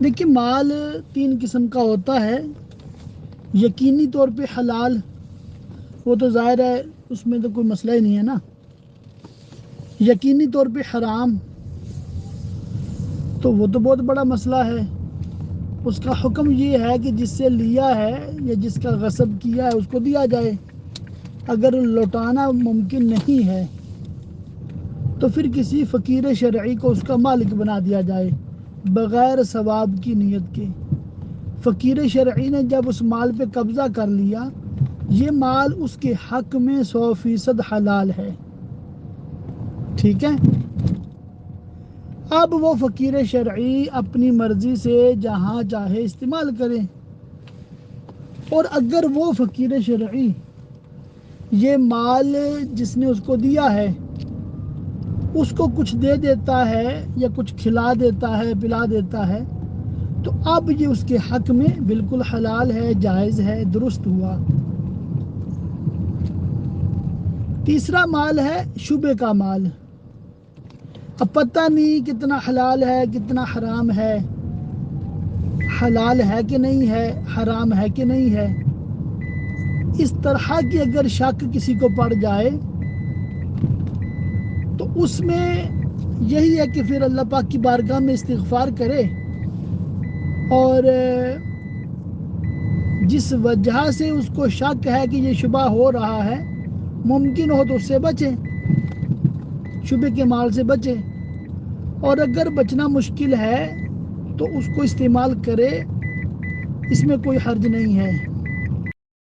دیکھیے مال تین قسم کا ہوتا ہے، یقینی طور پہ حلال، وہ تو ظاہر ہے اس میں تو کوئی مسئلہ ہی نہیں ہے نا۔ یقینی طور پہ حرام تو وہ تو بہت بڑا مسئلہ ہے، اس کا حکم یہ ہے کہ جس سے لیا ہے یا جس کا غصب کیا ہے اس کو دیا جائے، اگر لوٹانا ممکن نہیں ہے تو پھر کسی فقیر شرعی کو اس کا مالک بنا دیا جائے بغیر ثواب کی نیت کے۔ فقیر شرعی نے جب اس مال پہ قبضہ کر لیا، یہ مال اس کے حق میں 100% حلال ہے، ٹھیک ہے۔ اب وہ فقیر شرعی اپنی مرضی سے جہاں چاہے استعمال کرے، اور اگر وہ فقیر شرعی یہ مال جس نے اس کو دیا ہے اس کو کچھ دے دیتا ہے یا کچھ کھلا دیتا ہے، پلا دیتا ہے، تو اب یہ اس کے حق میں بالکل حلال ہے، جائز ہے، درست ہوا۔ تیسرا مال ہے شبہ کا مال۔ اب پتہ نہیں کتنا حلال ہے کتنا حرام ہے، حلال ہے کہ نہیں ہے، حرام ہے کہ نہیں ہے، اس طرح کی اگر شک کسی کو پڑ جائے تو اس میں یہی ہے کہ پھر اللہ پاک کی بارگاہ میں استغفار کرے، اور جس وجہ سے اس کو شک ہے کہ یہ شبہ ہو رہا ہے، ممکن ہو تو اس سے بچے، شبہ کے مال سے بچے، اور اگر بچنا مشکل ہے تو اس کو استعمال کرے، اس میں کوئی حرج نہیں ہے۔